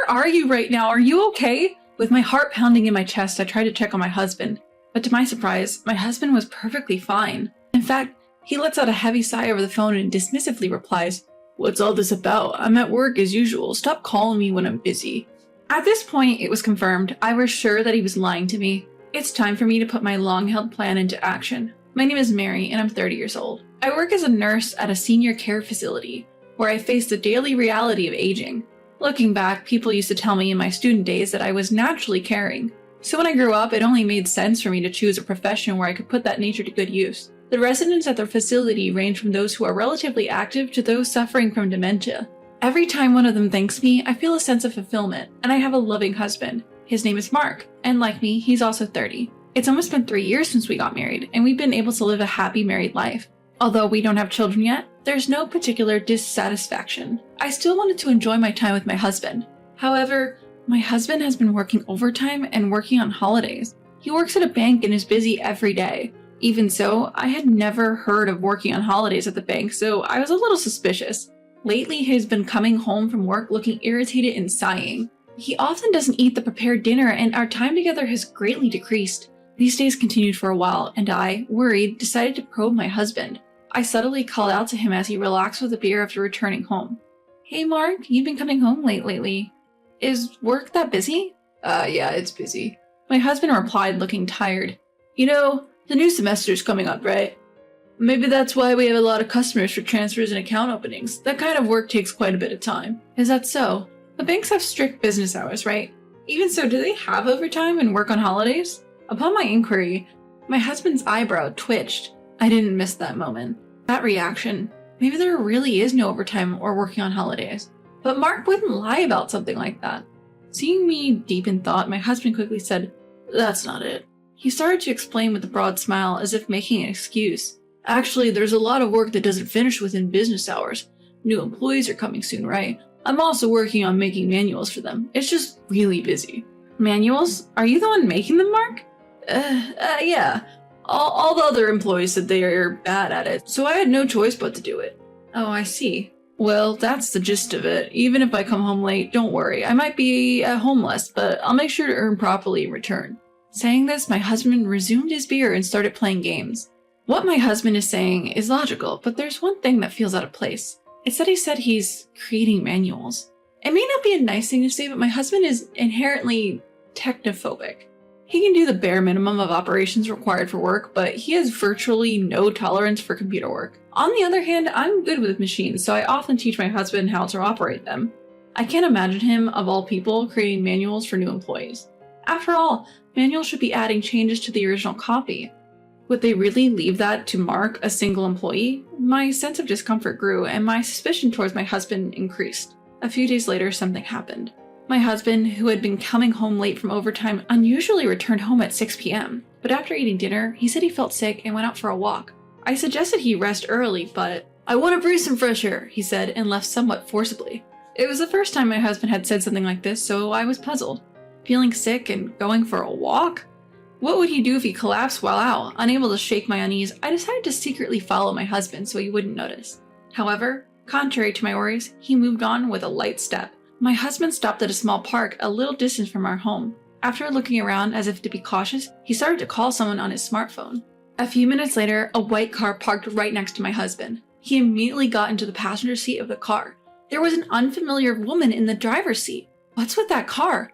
Where are you right now? Are you okay? With my heart pounding in my chest, I tried to check on my husband. But to my surprise, my husband was perfectly fine. In fact, he lets out a heavy sigh over the phone and dismissively replies, "What's all this about? I'm at work as usual. Stop calling me when I'm busy." At this point, it was confirmed. I was sure that he was lying to me. It's time for me to put my long-held plan into action. My name is Mary, and I'm 30 years old. I work as a nurse at a senior care facility, where I face the daily reality of aging. Looking back, people used to tell me in my student days that I was naturally caring. So when I grew up, it only made sense for me to choose a profession where I could put that nature to good use. The residents at the facility range from those who are relatively active to those suffering from dementia. Every time one of them thanks me, I feel a sense of fulfillment, and I have a loving husband. His name is Mark, and like me, he's also 30. It's almost been 3 years since we got married, and we've been able to live a happy married life. Although we don't have children yet, there's no particular dissatisfaction. I still wanted to enjoy my time with my husband. However, my husband has been working overtime and working on holidays. He works at a bank and is busy every day. Even so, I had never heard of working on holidays at the bank, so I was a little suspicious. Lately, he's been coming home from work looking irritated and sighing. He often doesn't eat the prepared dinner, and our time together has greatly decreased. These days continued for a while, and I, worried, decided to probe my husband. I subtly called out to him as he relaxed with a beer after returning home. "Hey Mark, you've been coming home late lately. Is work that busy?" Yeah, it's busy." My husband replied, looking tired. "You know, the new semester's coming up, right? Maybe that's why we have a lot of customers for transfers and account openings. That kind of work takes quite a bit of time." "Is that so? The banks have strict business hours, right? Even so, do they have overtime and work on holidays?" Upon my inquiry, my husband's eyebrow twitched. I didn't miss that moment. That reaction. Maybe there really is no overtime or working on holidays. But Mark wouldn't lie about something like that. Seeing me deep in thought, my husband quickly said, "That's not it." He started to explain with a broad smile, as if making an excuse. "Actually, there's a lot of work that doesn't finish within business hours. New employees are coming soon, right? I'm also working on making manuals for them. It's just really busy." "Manuals? Are you the one making them, Mark?" Yeah. All the other employees said they are bad at it, so I had no choice but to do it." "Oh, I see." "Well, that's the gist of it. Even if I come home late, don't worry. I might be at home less, but I'll make sure to earn properly in return." Saying this, my husband resumed his beer and started playing games. What my husband is saying is logical, but there's one thing that feels out of place. It's that he said he's creating manuals. It may not be a nice thing to say, but my husband is inherently technophobic. He can do the bare minimum of operations required for work, but he has virtually no tolerance for computer work. On the other hand, I'm good with machines, so I often teach my husband how to operate them. I can't imagine him, of all people, creating manuals for new employees. After all, manuals should be adding changes to the original copy. Would they really leave that to Mark, a single employee? My sense of discomfort grew, and my suspicion towards my husband increased. A few days later, something happened. My husband, who had been coming home late from overtime, unusually returned home at 6 p.m. But after eating dinner, he said he felt sick and went out for a walk. I suggested he rest early, but "I want to breathe some fresh air," he said, and left somewhat forcibly. It was the first time my husband had said something like this, so I was puzzled. Feeling sick and going for a walk? What would he do if he collapsed while out? Unable to shake my unease, I decided to secretly follow my husband so he wouldn't notice. However, contrary to my worries, he moved on with a light step. My husband stopped at a small park a little distance from our home. After looking around as if to be cautious, he started to call someone on his smartphone. A few minutes later, a white car parked right next to my husband. He immediately got into the passenger seat of the car. There was an unfamiliar woman in the driver's seat. What's with that car?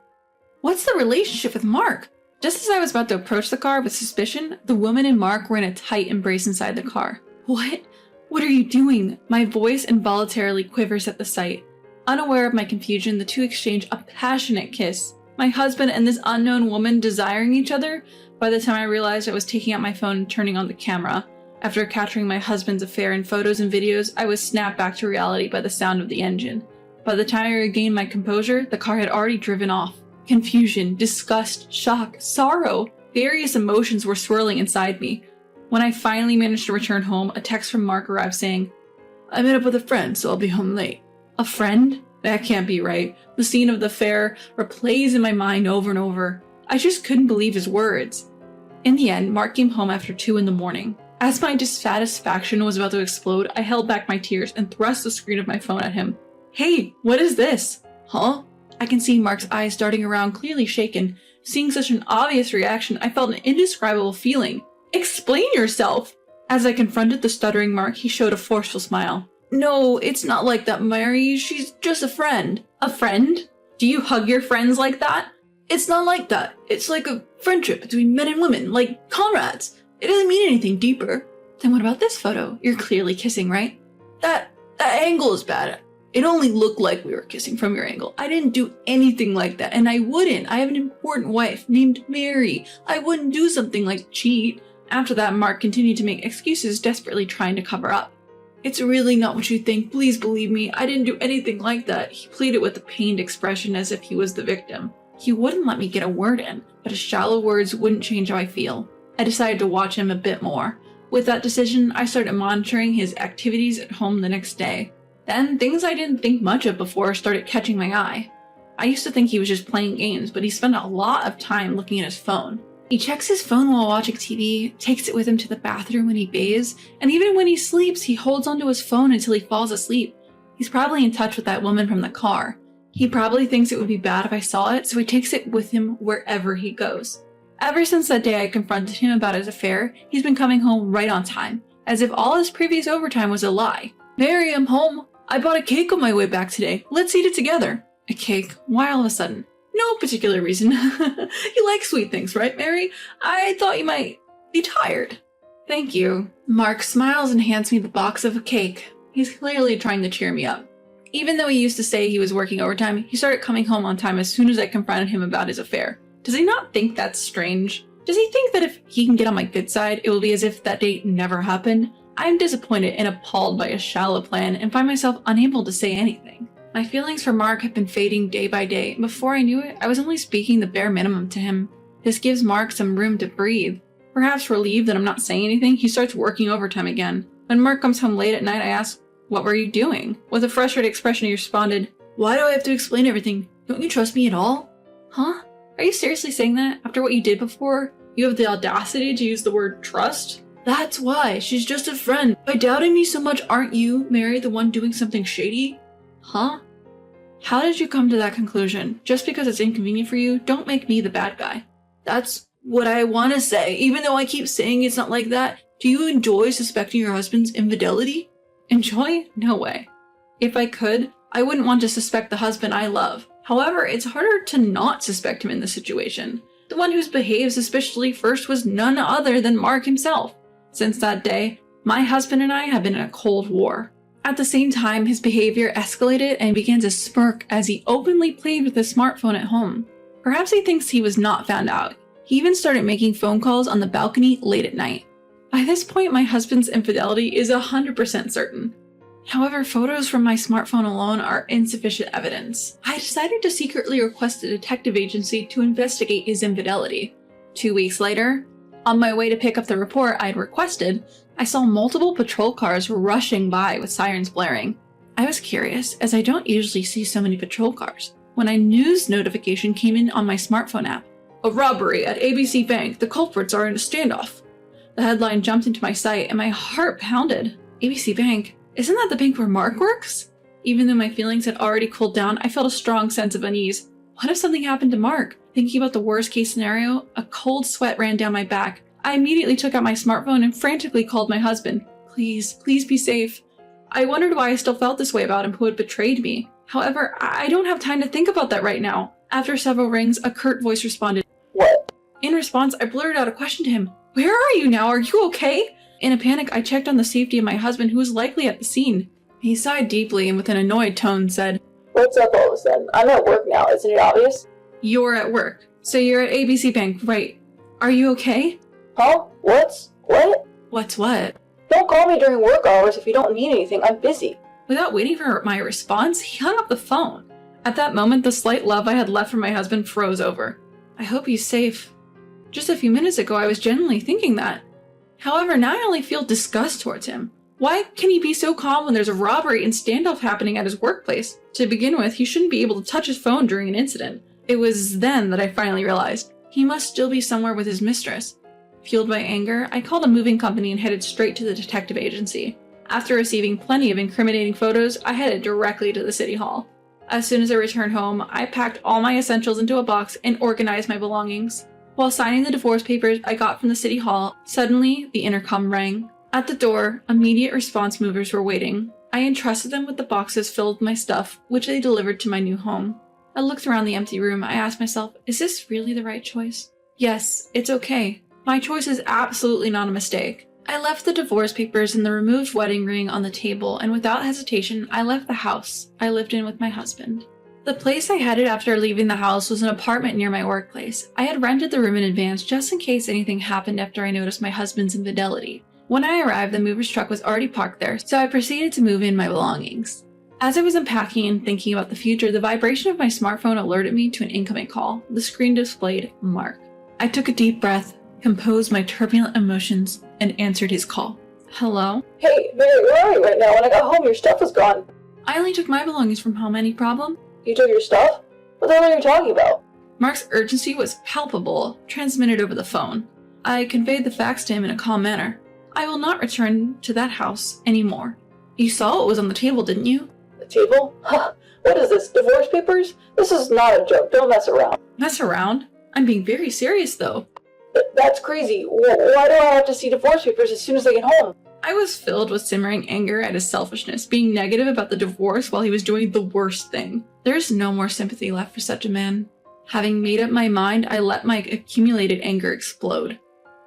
What's the relationship with Mark? Just as I was about to approach the car with suspicion, the woman and Mark were in a tight embrace inside the car. What? What are you doing? My voice involuntarily quivers at the sight. Unaware of my confusion, the two exchange a passionate kiss. My husband and this unknown woman desiring each other? By the time I realized I was taking out my phone and turning on the camera. After capturing my husband's affair in photos and videos, I was snapped back to reality by the sound of the engine. By the time I regained my composure, the car had already driven off. Confusion, disgust, shock, sorrow. Various emotions were swirling inside me. When I finally managed to return home, a text from Mark arrived saying, "I met up with a friend, so I'll be home late." A friend? That can't be right. The scene of the affair replays in my mind over and over. I just couldn't believe his words. In the end, Mark came home after 2 in the morning. As my dissatisfaction was about to explode, I held back my tears and thrust the screen of my phone at him. "Hey, what is this?" "Huh? I can see Mark's eyes darting around, clearly shaken. Seeing such an obvious reaction, I felt an indescribable feeling. Explain yourself! As I confronted the stuttering Mark, he showed a forceful smile. No, it's not like that, Mary. She's just a friend. A friend? Do you hug your friends like that? It's not like that. It's like a friendship between men and women, like comrades. It doesn't mean anything deeper. Then what about this photo? You're clearly kissing, right? That angle is bad. It only looked like we were kissing from your angle. I didn't do anything like that, and I wouldn't. I have an important wife named Mary. I wouldn't do something like cheat. After that, Mark continued to make excuses, desperately trying to cover up. It's really not what you think. Please believe me. I didn't do anything like that. He pleaded with a pained expression as if he was the victim. He wouldn't let me get a word in, but his shallow words wouldn't change how I feel. I decided to watch him a bit more. With that decision, I started monitoring his activities at home the next day. Then, things I didn't think much of before started catching my eye. I used to think he was just playing games, but he spent a lot of time looking at his phone. He checks his phone while watching TV, takes it with him to the bathroom when he bathes, and even when he sleeps, he holds onto his phone until he falls asleep. He's probably in touch with that woman from the car. He probably thinks it would be bad if I saw it, so he takes it with him wherever he goes. Ever since that day I confronted him about his affair, he's been coming home right on time, as if all his previous overtime was a lie. Mary, I'm home. I bought a cake on my way back today. Let's eat it together. A cake? Why all of a sudden? No particular reason. You like sweet things, right, Mary? I thought you might be tired. Thank you. Mark smiles and hands me the box of a cake. He's clearly trying to cheer me up. Even though he used to say he was working overtime, he started coming home on time as soon as I confronted him about his affair. Does he not think that's strange? Does he think that if he can get on my good side, it will be as if that date never happened? I am disappointed and appalled by his shallow plan and find myself unable to say anything. My feelings for Mark have been fading day by day, and before I knew it, I was only speaking the bare minimum to him. This gives Mark some room to breathe. Perhaps relieved that I'm not saying anything, he starts working overtime again. When Mark comes home late at night, I ask, "What were you doing?" With a frustrated expression, he responded, "Why do I have to explain everything? Don't you trust me at all?" Huh? Are you seriously saying that? After what you did before? You have the audacity to use the word trust? That's why. She's just a friend. By doubting me so much, aren't you, Mary, the one doing something shady? Huh? How did you come to that conclusion? Just because it's inconvenient for you, don't make me the bad guy. That's what I want to say, even though I keep saying it's not like that. Do you enjoy suspecting your husband's infidelity? Enjoy? No way. If I could, I wouldn't want to suspect the husband I love. However, it's harder to not suspect him in this situation. The one who's behaved suspiciously first was none other than Mark himself. Since that day, my husband and I have been in a cold war. At the same time, his behavior escalated and began to smirk as he openly played with his smartphone at home. Perhaps he thinks he was not found out. He even started making phone calls on the balcony late at night. By this point, my husband's infidelity is 100% certain. However, photos from my smartphone alone are insufficient evidence. I decided to secretly request a detective agency to investigate his infidelity. 2 weeks later, on my way to pick up the report I'd requested, I saw multiple patrol cars rushing by with sirens blaring. I was curious, as I don't usually see so many patrol cars, when a news notification came in on my smartphone app. "A robbery at ABC Bank. The culprits are in a standoff." The headline jumped into my sight and my heart pounded. ABC Bank? Isn't that the bank where Mark works? Even though my feelings had already cooled down, I felt a strong sense of unease. What if something happened to Mark? Thinking about the worst case scenario, a cold sweat ran down my back. I immediately took out my smartphone and frantically called my husband. Please be safe. I wondered why I still felt this way about him who had betrayed me. However, I don't have time to think about that right now. After several rings, a curt voice responded, "What?" In response, I blurted out a question to him. "Where are you now? Are you okay?" In a panic, I checked on the safety of my husband, who was likely at the scene. He sighed deeply and with an annoyed tone said, "What's up all of a sudden? I'm at work now, isn't it obvious?" "You're at work. So you're at ABC Bank, right? Are you okay?" Huh? What? What's what? Don't call me during work hours if you don't need anything. I'm busy. Without waiting for my response, he hung up the phone. At that moment, the slight love I had left for my husband froze over. I hope he's safe. Just a few minutes ago, I was genuinely thinking that. However, now I only feel disgust towards him. Why can he be so calm when there's a robbery and standoff happening at his workplace? To begin with, he shouldn't be able to touch his phone during an incident. It was then that I finally realized he must still be somewhere with his mistress. Fueled by anger, I called a moving company and headed straight to the detective agency. After receiving plenty of incriminating photos, I headed directly to the city hall. As soon as I returned home, I packed all my essentials into a box and organized my belongings. While signing the divorce papers I got from the city hall, suddenly the intercom rang. At the door, immediate response movers were waiting. I entrusted them with the boxes filled with my stuff, which they delivered to my new home. I looked around the empty room. I asked myself, is this really the right choice? Yes, it's okay. My choice is absolutely not a mistake. I left the divorce papers and the removed wedding ring on the table, and without hesitation, I left the house I lived in with my husband. The place I headed after leaving the house was an apartment near my workplace. I had rented the room in advance just in case anything happened after I noticed my husband's infidelity. When I arrived, the mover's truck was already parked there, so I proceeded to move in my belongings. As I was unpacking and thinking about the future, the vibration of my smartphone alerted me to an incoming call. The screen displayed Mark. I took a deep breath, composed my turbulent emotions, and answered his call. Hello? Hey, Mary, where are you right now? When I got home, your stuff was gone. I only took my belongings from home. Any problem? You took your stuff? What the hell are you talking about? Mark's urgency was palpable, transmitted over the phone. I conveyed the facts to him in a calm manner. I will not return to that house anymore. You saw what was on the table, didn't you? The table? Huh. What is this, divorce papers? This is not a joke. Don't mess around. Mess around? I'm being very serious, though. That's crazy. Why do I have to see divorce papers as soon as I get home? I was filled with simmering anger at his selfishness, being negative about the divorce while he was doing the worst thing. There's no more sympathy left for such a man. Having made up my mind, I let my accumulated anger explode.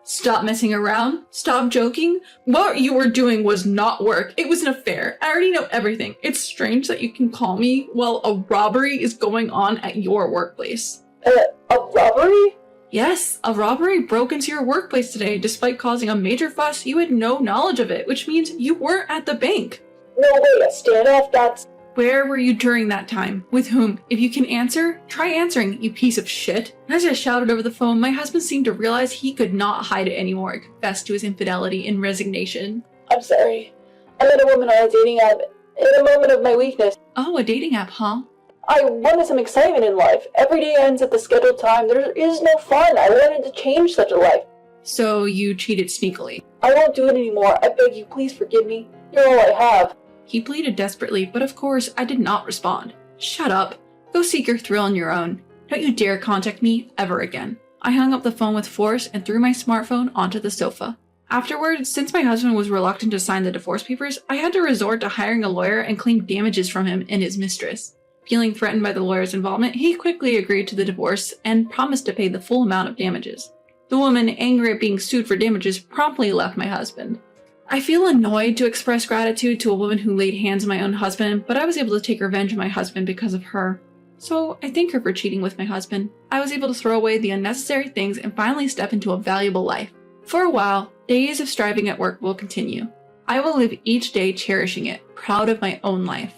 Stop messing around. Stop joking. What you were doing was not work. It was an affair. I already know everything. It's strange that you can call me while a robbery is going on at your workplace. A robbery? Yes, a robbery broke into your workplace today. Despite causing a major fuss, you had no knowledge of it, which means you weren't at the bank. No way, a standoff? That's... Where were you during that time? With whom? If you can answer, try answering, you piece of shit. As I shouted over the phone, my husband seemed to realize he could not hide it anymore and confessed to his infidelity in resignation. I'm sorry. I met a woman on a dating app in a moment of my weakness. Oh, a dating app, huh? I wanted some excitement in life. Every day ends at the scheduled time. There is no fun. I wanted to change such a life. So you cheated sneakily. I won't do it anymore. I beg you, please forgive me. You're all I have. He pleaded desperately, but of course I did not respond. Shut up. Go seek your thrill on your own. Don't you dare contact me ever again. I hung up the phone with force and threw my smartphone onto the sofa. Afterwards, since my husband was reluctant to sign the divorce papers, I had to resort to hiring a lawyer and claim damages from him and his mistress. Feeling threatened by the lawyer's involvement, he quickly agreed to the divorce and promised to pay the full amount of damages. The woman, angry at being sued for damages, promptly left my husband. I feel annoyed to express gratitude to a woman who laid hands on my own husband, but I was able to take revenge on my husband because of her. So I thank her for cheating with my husband. I was able to throw away the unnecessary things and finally step into a valuable life. For a while, days of striving at work will continue. I will live each day cherishing it, proud of my own life.